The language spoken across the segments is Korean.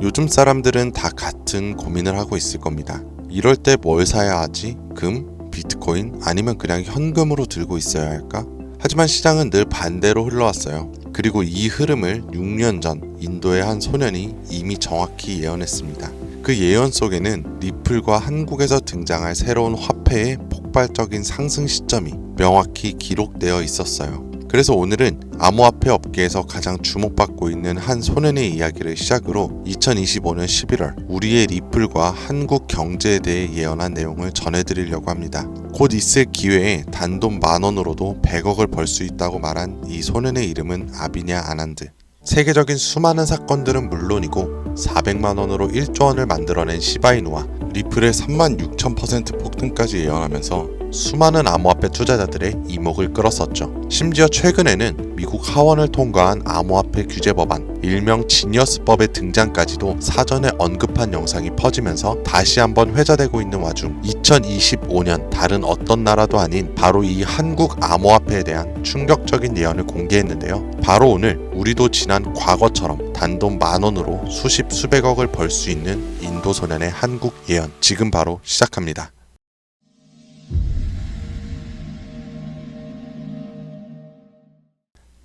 요즘 사람들은 다 같은 고민을 하고 있을 겁니다. 이럴 때 뭘 사야 하지? 금? 비트코인? 아니면 그냥 현금으로 들고 있어야 할까? 하지만 시장은 늘 반대로 흘러왔어요. 그리고 이 흐름을 6년 전 인도의 한 소년이 이미 정확히 예언했습니다. 그 예언 속에는 리플과 한국에서 등장할 새로운 화폐의 폭발적인 상승 시점이 명확히 기록되어 있었어요. 그래서 오늘은 암호화폐 업계에서 가장 주목받고 있는 한 소년의 이야기를 시작으로 2025년 11월 우리의 리플과 한국 경제에 대해 예언한 내용을 전해드리려고 합니다. 곧 있을 기회에 단돈 10,000원으로도 100억을 벌 수 있다고 말한 이 소년의 이름은 아비냐 아난드. 세계적인 수많은 사건들은 물론이고 400만 원으로 1조 원을 만들어낸 시바이누와 리플의 36,000% 폭등까지 예언하면서 수많은 암호화폐 투자자들의 이목을 끌었었죠. 심지어 최근에는 미국 하원을 통과한 암호화폐 규제 법안, 일명 지니어스법의 등장까지도 사전에 언급한 영상이 퍼지면서 다시 한번 회자되고 있는 와중 2025년 다른 어떤 나라도 아닌 바로 이 한국 암호화폐에 대한 충격적인 예언을 공개했는데요. 바로 오늘 우리도 지난 과거처럼 단돈 10,000원으로 수십 수백억을 벌 수 있는 인도 소년의 한국 예언 지금 바로 시작합니다.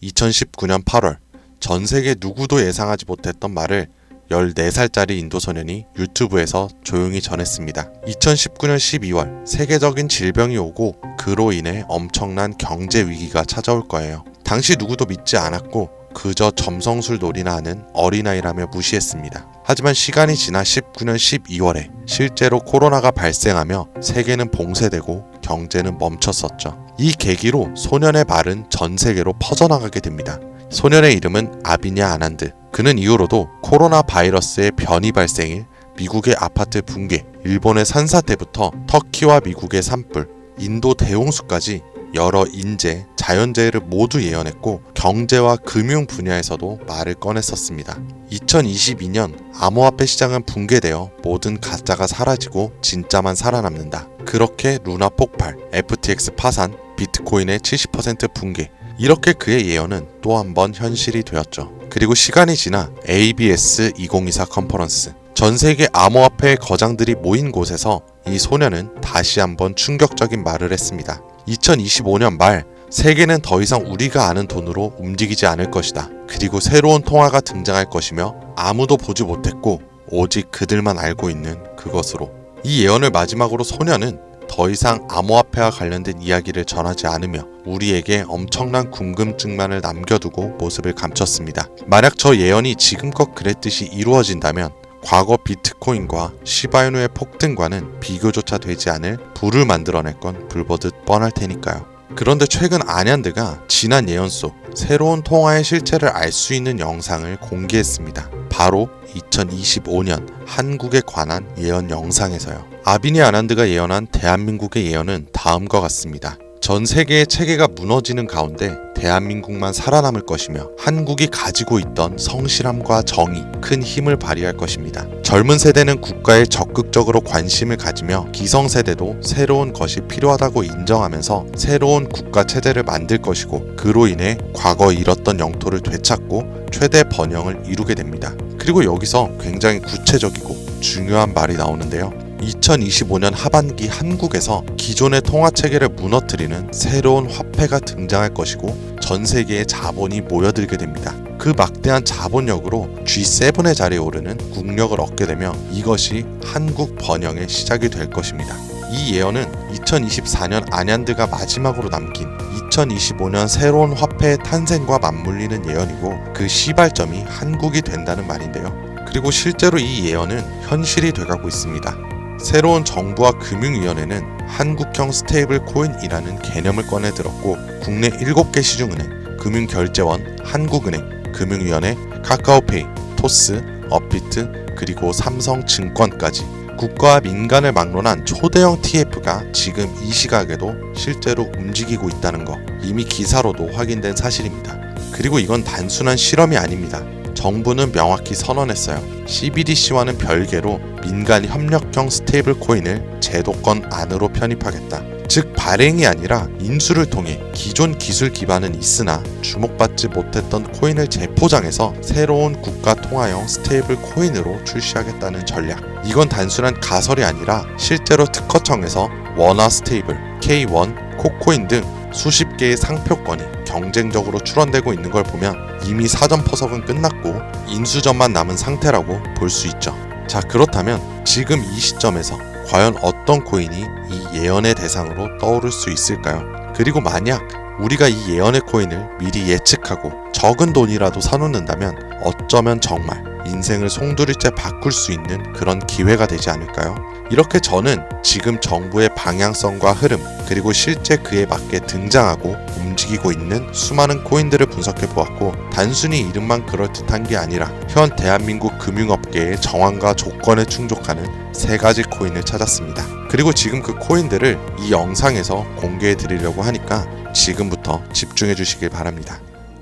(2019년 8월) 전 세계 누구도 예상하지 못했던 말을 14살짜리 인도 소년이 유튜브에서 조용히 전했습니다. 2019년 12월 세계적인 질병이 오고 그로 인해 엄청난 경제 위기가 찾아올 거예요. 당시 누구도 믿지 않았고 그저 점성술 놀이나 하는 어린아이라며 무시했습니다. 하지만 시간이 지나 19년 12월에 실제로 코로나가 발생하며 세계는 봉쇄되고 경제는 멈췄었죠. 이 계기로 소년의 말은 전 세계로 퍼져나가게 됩니다. 소년의 이름은 아비냐 아난드. 그는 이후로도 코로나 바이러스의 변이 발생일, 미국의 아파트 붕괴, 일본의 산사태부터 터키와 미국의 산불, 인도 대홍수까지 여러 인재, 자연재해를 모두 예언했고 경제와 금융 분야에서도 말을 꺼냈었습니다. 2022년 암호화폐 시장은 붕괴되어 모든 가짜가 사라지고 진짜만 살아남는다. 그렇게 루나 폭발, FTX 파산, 비트코인의 70% 붕괴, 이렇게 그의 예언은 또 한 번 현실이 되었죠. 그리고 시간이 지나 ABS 2024 컨퍼런스, 전 세계 암호화폐의 거장들이 모인 곳에서 이 소년은 다시 한번 충격적인 말을 했습니다. 2025년 말 세계는 더 이상 우리가 아는 돈으로 움직이지 않을 것이다. 그리고 새로운 통화가 등장할 것이며 아무도 보지 못했고 오직 그들만 알고 있는 그것으로. 이 예언을 마지막으로 소년은 더 이상 암호화폐와 관련된 이야기를 전하지 않으며 우리에게 엄청난 궁금증만을 남겨두고 모습을 감췄습니다. 만약 저 예언이 지금껏 그랬듯이 이루어진다면 과거 비트코인과 시바이누의 폭등과는 비교조차 되지 않을 불을 만들어낼 건 불보듯 뻔할 테니까요. 그런데 최근 아난드가 지난 예언 속 새로운 통화의 실체를 알 수 있는 영상을 공개했습니다. 바로 2025년 한국에 관한 예언 영상에서요. 아비냐 아난드가 예언한 대한민국의 예언은 다음과 같습니다. 전 세계의 체계가 무너지는 가운데 대한민국만 살아남을 것이며 한국이 가지고 있던 성실함과 정의, 큰 힘을 발휘할 것입니다. 젊은 세대는 국가에 적극적으로 관심을 가지며 기성세대도 새로운 것이 필요하다고 인정하면서 새로운 국가 체제를 만들 것이고 그로 인해 과거 잃었던 영토를 되찾고 최대 번영을 이루게 됩니다. 그리고 여기서 굉장히 구체적이고 중요한 말이 나오는데요. 2025년 하반기 한국에서 기존의 통화체계를 무너뜨리는 새로운 화폐가 등장할 것이고 전 세계의 자본이 모여들게 됩니다. 그 막대한 자본력으로 G7의 자리에 오르는 국력을 얻게 되며 이것이 한국 번영의 시작이 될 것입니다. 이 예언은 2024년 아난드가 마지막으로 남긴 2025년 새로운 화폐의 탄생과 맞물리는 예언이고 그 시발점이 한국이 된다는 말인데요. 그리고 실제로 이 예언은 현실이 돼가고 있습니다. 새로운 정부와 금융위원회는 한국형 스테이블 코인이라는 개념을 꺼내 들었고 국내 7개 시중은행, 금융결제원, 한국은행, 금융위원회, 카카오페이, 토스, 업비트, 그리고 삼성증권까지 국가와 민간을 막론한 초대형 TF가 지금 이 시각에도 실제로 움직이고 있다는 거 이미 기사로도 확인된 사실입니다. 그리고 이건 단순한 실험이 아닙니다. 정부는 명확히 선언했어요. CBDC와는 별개로 민간 협력형 스테이블 코인을 제도권 안으로 편입하겠다. 즉 발행이 아니라 인수를 통해 기존 기술 기반은 있으나 주목받지 못했던 코인을 재포장해서 새로운 국가 통화형 스테이블 코인으로 출시하겠다는 전략. 이건 단순한 가설이 아니라 실제로 특허청에서 원화 스테이블, K1, 코코인 등 수십 개의 상표권이 경쟁적으로 출원되고 있는 걸 보면 이미 사전 포석은 끝났고 인수전만 남은 상태라고 볼 수 있죠. 자, 그렇다면 지금 이 시점에서 과연 어떤 코인이 이 예언의 대상으로 떠오를 수 있을까요? 그리고 만약 우리가 이 예언의 코인을 미리 예측하고 적은 돈이라도 사놓는다면 어쩌면 정말 인생을 송두리째 바꿀 수 있는 그런 기회가 되지 않을까요? 이렇게 저는 지금 정부의 방향성과 흐름, 그리고 실제 그에 맞게 등장하고 움직이고 있는 수많은 코인들을 분석해 보았고, 단순히 이름만 그럴듯한 게 아니라 현 대한민국 금융업계의 정황과 조건에 충족하는 3가지 코인을 찾았습니다. 그리고 지금 그 코인들을 이 영상에서 공개해 드리려고 하니까 지금부터 집중해 주시길 바랍니다.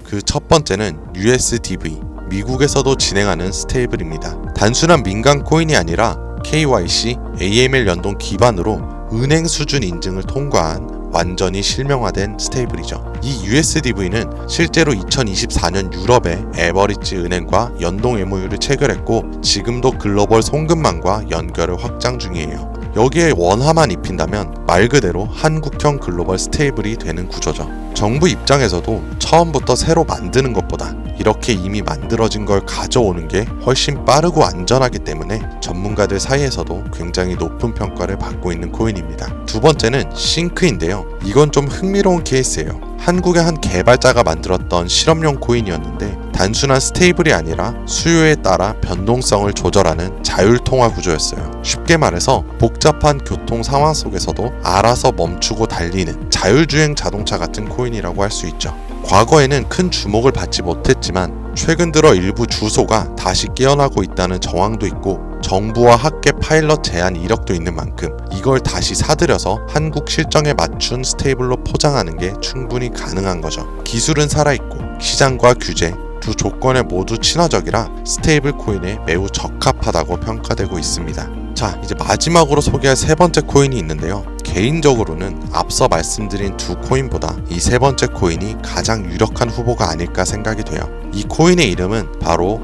그 첫 번째는 USDV, 미국에서도 진행하는 스테이블입니다. 단순한 민간 코인이 아니라 KYC, AML 연동 기반으로 은행 수준 인증을 통과한 완전히 실명화된 스테이블이죠. 이 USDV는 실제로 2024년 유럽의 에버리지 은행과 연동 MOU를 체결했고 지금도 글로벌 송금망과 연결을 확장 중이에요. 여기에 원화만 입힌다면 말 그대로 한국형 글로벌 스테이블이 되는 구조죠. 정부 입장에서도 처음부터 새로 만드는 것보다 이렇게 이미 만들어진 걸 가져오는 게 훨씬 빠르고 안전하기 때문에 전문가들 사이에서도 굉장히 높은 평가를 받고 있는 코인입니다. 두 번째는 싱크인데요. 이건 좀 흥미로운 케이스예요. 한국의 한 개발자가 만들었던 실험용 코인이었는데 단순한 스테이블이 아니라 수요에 따라 변동성을 조절하는 자율통화 구조였어요. 쉽게 말해서 복잡한 교통 상황 속에서도 알아서 멈추고 달리는 자율주행 자동차 같은 코인이라고 할 수 있죠. 과거에는 큰 주목을 받지 못했지만 최근 들어 일부 주소가 다시 깨어나고 있다는 정황도 있고 정부와 학계 파일럿 제안 이력도 있는 만큼 이걸 다시 사들여서 한국 실정에 맞춘 스테이블로 포장하는 게 충분히 가능한 거죠. 기술은 살아있고 시장과 규제 두 조건에 모두 친화적이라 스테이블 코인에 매우 적합하다고 평가되고 있습니다. 자, 이제 마지막으로 소개할 3번째 코인이 있는데요. 개인적으로는 앞서 말씀드린 두 코인보다 이 3번째 코인이 가장 유력한 후보가 아닐까 생각이 돼요. 이 코인의 이름은 바로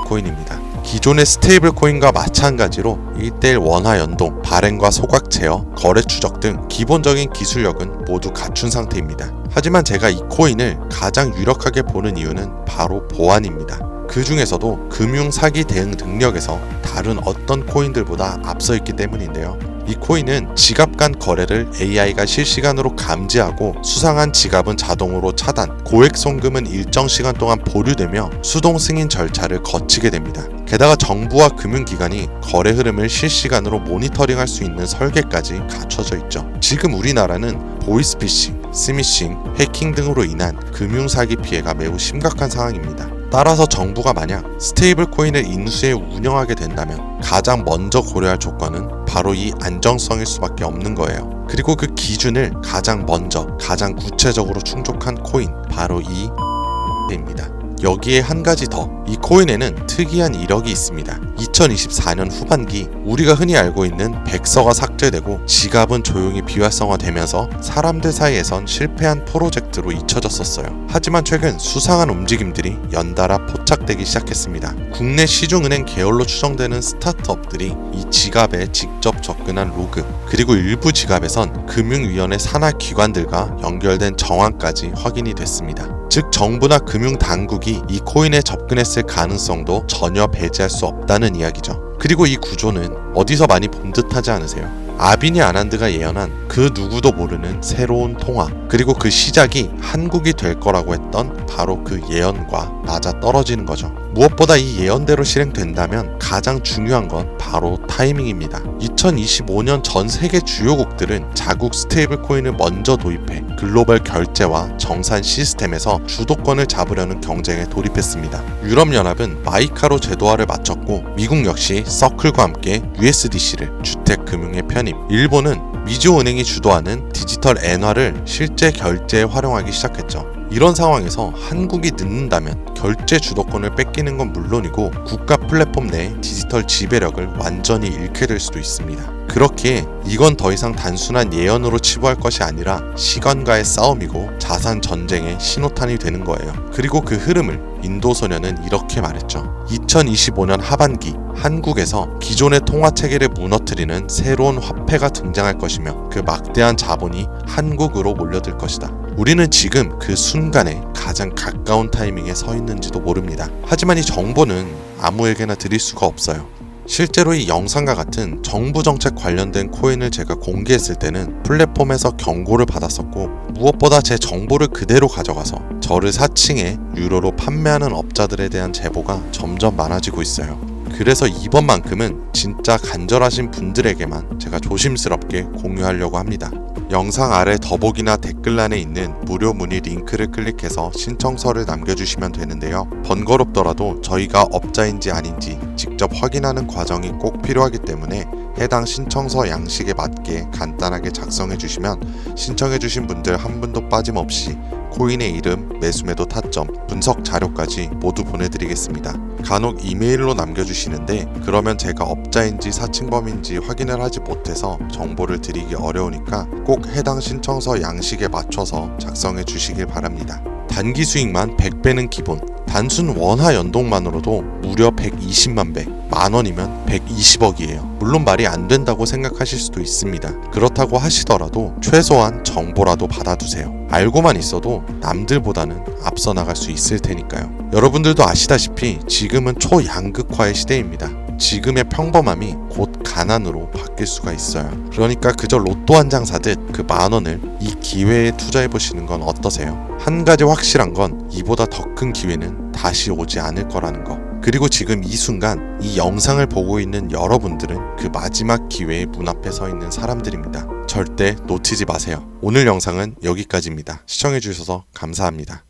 코인입니다. 기존의 스테이블 코인과 마찬가지로 1:1 원화 연동, 발행과 소각 제어, 거래 추적 등 기본적인 기술력은 모두 갖춘 상태입니다. 하지만 제가 이 코인을 가장 유력하게 보는 이유는 바로 보안입니다. 그 중에서도 금융 사기 대응 능력에서 다른 어떤 코인들보다 앞서 있기 때문인데요. 이 코인은 지갑 간 거래를 AI가 실시간으로 감지하고 수상한 지갑은 자동으로 차단, 고액 송금은 일정 시간 동안 보류되며 수동 승인 절차를 거치게 됩니다. 게다가 정부와 금융기관이 거래 흐름을 실시간으로 모니터링할 수 있는 설계까지 갖춰져 있죠. 지금 우리나라는 보이스피싱, 스미싱, 해킹 등으로 인한 금융사기 피해가 매우 심각한 상황입니다. 따라서 정부가 만약 스테이블 코인을 인수해 운영하게 된다면 가장 먼저 고려할 조건은 바로 이 안정성일 수밖에 없는 거예요. 그리고 그 기준을 가장 먼저, 가장 구체적으로 충족한 코인, 바로 이입니다. 여기에 한 가지 더, 이 코인에는 특이한 이력이 있습니다. 2024년 후반기 우리가 흔히 알고 있는 백서가 삭제되고 지갑은 조용히 비활성화되면서 사람들 사이에선 실패한 프로젝트로 잊혀졌었어요. 하지만 최근 수상한 움직임들이 연달아 포착되기 시작했습니다. 국내 시중은행 계열로 추정되는 스타트업들이 이 지갑에 직접 접근한 로그, 그리고 일부 지갑에선 금융위원회 산하 기관들과 연결된 정황까지 확인이 됐습니다. 즉 정부나 금융당국이 이 코인에 접근했을 가능성도 전혀 배제할 수 없다는 이야기죠. 그리고 이 구조는 어디서 많이 본 듯하지 않으세요? 아비니 아난드가 예언한 그 누구도 모르는 새로운 통화, 그리고 그 시작이 한국이 될 거라고 했던 바로 그 예언과 맞아떨어지는 거죠. 무엇보다 이 예언대로 실행된다면 가장 중요한 건 바로 타이밍입니다. 2025년 전 세계 주요국들은 자국 스테이블 코인을 먼저 도입해 글로벌 결제와 정산 시스템에서 주도권을 잡으려는 경쟁에 돌입했습니다. 유럽연합은 마이카로 제도화를 마쳤고 미국 역시 서클과 함께 USDC를 주택금융에 편입, 일본은 미주은행이 주도하는 디지털 엔화를 실제 결제에 활용하기 시작했죠. 이런 상황에서 한국이 늦는다면 결제 주도권을 뺏기는 건 물론이고 국가 플랫폼 내 디지털 지배력을 완전히 잃게 될 수도 있습니다. 그렇기에 이건 더 이상 단순한 예언으로 치부할 것이 아니라 시간과의 싸움이고 자산 전쟁의 신호탄이 되는 거예요. 그리고 그 흐름을 인도 소녀는 이렇게 말했죠. 2025년 하반기 한국에서 기존의 통화 체계를 무너뜨리는 새로운 화폐가 등장할 것이며 그 막대한 자본이 한국으로 몰려들 것이다. 우리는 지금 그 순간에 가장 가까운 타이밍에 서 있는지도 모릅니다. 하지만 이 정보는 아무에게나 드릴 수가 없어요. 실제로 이 영상과 같은 정부 정책 관련된 코인을 제가 공개했을 때는 플랫폼에서 경고를 받았었고, 무엇보다 제 정보를 그대로 가져가서 저를 사칭해 유료로 판매하는 업자들에 대한 제보가 점점 많아지고 있어요. 그래서 이번만큼은 진짜 간절하신 분들에게만 제가 조심스럽게 공유하려고 합니다. 영상 아래 더보기나 댓글란에 있는 무료 문의 링크를 클릭해서 신청서를 남겨주시면 되는데요. 번거롭더라도 저희가 업자인지 아닌지 직접 확인하는 과정이 꼭 필요하기 때문에 해당 신청서 양식에 맞게 간단하게 작성해 주시면 신청해 주신 분들 한 분도 빠짐없이 코인의 이름, 매수매도 타점, 분석 자료까지 모두 보내드리겠습니다. 간혹 이메일로 남겨주시는데 그러면 제가 업자인지 사칭범인지 확인을 하지 못해서 정보를 드리기 어려우니까 꼭 해당 신청서 양식에 맞춰서 작성해 주시길 바랍니다. 단기 수익만 100배는 기본, 단순 원화 연동만으로도 무려 120만 배, 만원이면 120억이에요. 물론 말이 안 된다고 생각하실 수도 있습니다. 그렇다고 하시더라도 최소한 정보라도 받아두세요. 알고만 있어도 남들보다는 앞서 나갈 수 있을 테니까요. 여러분들도 아시다시피 지금은 초양극화의 시대입니다. 지금의 평범함이 곧 가난으로 바뀔 수가 있어요. 그러니까 그저 로또 한 장 사듯 그 만원을 이 기회에 투자해보시는 건 어떠세요? 한 가지 확실한 건 이보다 더 큰 기회는 다시 오지 않을 거라는 거. 그리고 지금 이 순간 이 영상을 보고 있는 여러분들은 그 마지막 기회의 문 앞에 서 있는 사람들입니다. 절대 놓치지 마세요. 오늘 영상은 여기까지입니다. 시청해주셔서 감사합니다.